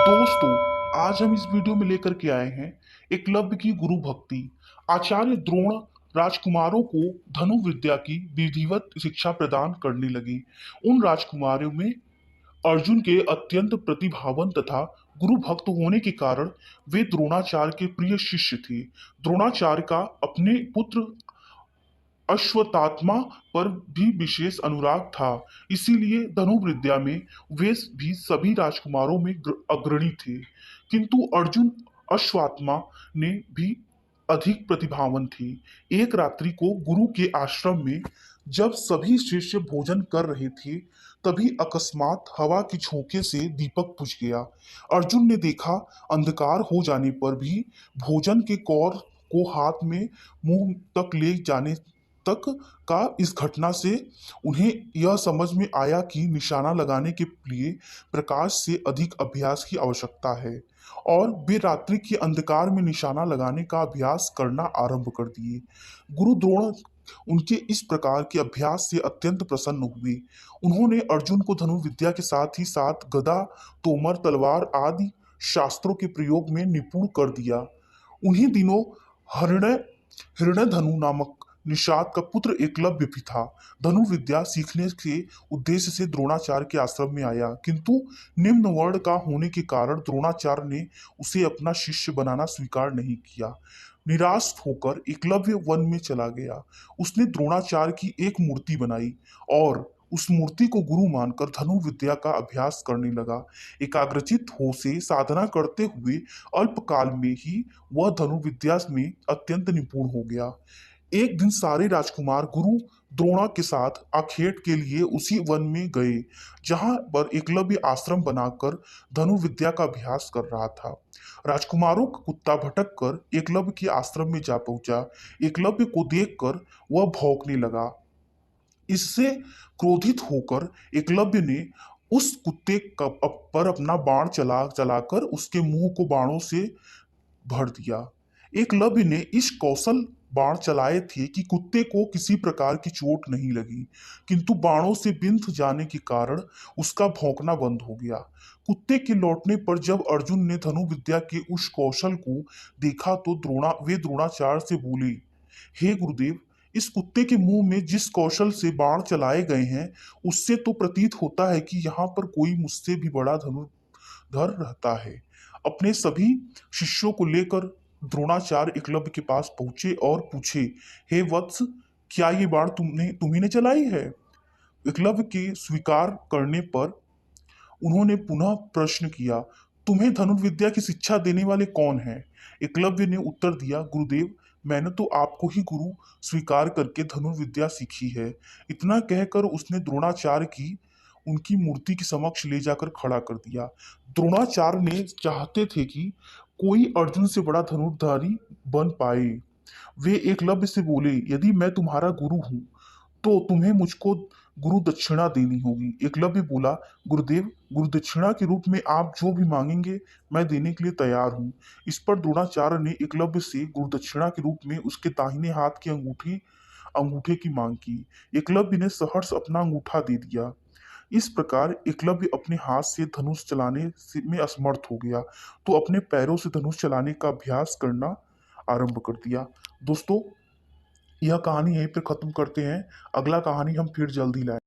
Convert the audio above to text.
दोस्तों, आज हम इस वीडियो में लेकर के आए हैं एकलव्य की गुरु भक्ति। आचार्य द्रोण राजकुमारों को धनु विद्या की विधिवत शिक्षा प्रदान करने लगे। उन राजकुमारों में अर्जुन के अत्यंत प्रतिभावन तथा गुरु भक्त होने के कारण वे द्रोणाचार्य के प्रिय शिष्य थे। द्रोणाचार्य का अपने पुत्र अश्वत्थामा पर भी विशेष अनुराग था, इसीलिए धनुर्विद्या में वे भी सभी राजकुमारों में अग्रणी थे। किंतु अर्जुन अश्वत्थामा ने भी अधिक प्रतिभावान थे। एक रात्रि को गुरु के आश्रम में जब सभी शिष्य भोजन कर रहे थे, तभी अकस्मात हवा के झोंके से दीपक बुझ गया। अर्जुन ने देखा, अंधकार हो जाने पर भी भोजन के कौर को हाथ में मुंह तक ले जाने तक का इस घटना से उन्हें यह समझ में आया कि निशाना लगाने के लिए प्रकाश से अधिक अभ्यास की आवश्यकता है, और वे रात्रि के अंधकार में निशाना लगाने का अभ्यास करना आरंभ कर दिए। गुरु द्रोण उनके इस प्रकार के अभ्यास से अत्यंत प्रसन्न हुए। उन्होंने अर्जुन को धनुर्विद्या के साथ ही साथ गदा, तोमर, तलवार आदि शास्त्रों के प्रयोग में निपुण कर दिया। उन्हीं दिनों हृदय हिरण्यधनु नामक निषाद का पुत्र एकलव्य भी था। धनुर्विद्या सीखने के उद्देश्य से द्रोणाचार्य के आश्रम में आया, किंतु निम्न वर्ण का होने के कारण द्रोणाचार्य ने उसे अपना शिष्य बनाना स्वीकार नहीं किया। निराश होकर एकलव्य वन में चला गया। उसने द्रोणाचार्य की एक मूर्ति बनाई और उस मूर्ति को गुरु मानकर धनुर्विद्या का अभ्यास करने लगा। एकाग्रचित हो से साधना करते हुए अल्पकाल में ही वह धनुर्विद्या में अत्यंत निपुण हो गया। एक दिन सारे राजकुमार गुरु द्रोणा के साथ आखेट के लिए उसी वन में गए, जहां पर एकलव्य आश्रम बनाकर धनुर्विद्या का अभ्यास कर रहा था। राजकुमारों का कुत्ता भटक कर एकलव्य के आश्रम में जा पहुंचा। एकलव्य को देखकर वह भौंकने लगा। इससे क्रोधित होकर एकलव्य ने उस कुत्ते पर अपना बाण चलाकर उसके मुंह को बाणों से भर दिया। एकलव्य ने इस कौशल बाण चलाए थे कि कुत्ते को किसी प्रकार की चोट नहीं लगी, किंतु बाणों से बिंध जाने के कारण उसका भौंकना बंद हो गया। कुत्ते के लौटने पर जब अर्जुन ने धनुर्विद्या के उस कौशल को देखा तो द्रोणाचार्य से बोले, हे गुरुदेव, इस कुत्ते के मुंह में जिस कौशल से बाण चलाए गए हैं, उससे तो प्रतीत होता है कि यहाँ पर कोई मुझसे भी बड़ा धनुर्धर रहता है। अपने सभी शिष्यों को लेकर द्रोणाचार्य एकलव्य के पास पहुंचे और पूछे, हे वत्स, क्या ये बाण तुम्ही ने चलाई है? एकलव्य के स्वीकार करने पर उन्होंने पुनः प्रश्न किया, तुम्हें धनुर्विद्या की शिक्षा देने वाले कौन हैं? एकलव्य ने उत्तर दिया, गुरुदेव, मैंने तो आपको ही गुरु स्वीकार करके धनुर्विद्या सीखी है। इतना कहकर उसने द्रोणाचार्य की उनकी मूर्ति के समक्ष ले जाकर खड़ा कर दिया। द्रोणाचार्य ने चाहते थे कि कोई अर्जुन से बड़ा धनुर्धारी बन पाए। वे एकलव्य से बोले, यदि मैं तुम्हारा गुरु हूं तो तुम्हें मुझको गुरु दक्षिणा देनी होगी। एकलव्य बोला, गुरुदेव, गुरु दक्षिणा के रूप में आप जो भी मांगेंगे मैं देने के लिए तैयार हूँ। इस पर द्रोणाचार्य ने एकलव्य से गुरु दक्षिणा के रूप में उसके दाहिने हाथ की अंगूठे की मांग की। एकलव्य ने सहर्ष अपना अंगूठा दे दिया। इस प्रकार एकलव्य अपने हाथ से धनुष चलाने में असमर्थ हो गया, तो अपने पैरों से धनुष चलाने का अभ्यास करना आरंभ कर दिया। दोस्तों, यह कहानी यहीं पर खत्म करते हैं। अगला कहानी हम फिर जल्दी लाएं।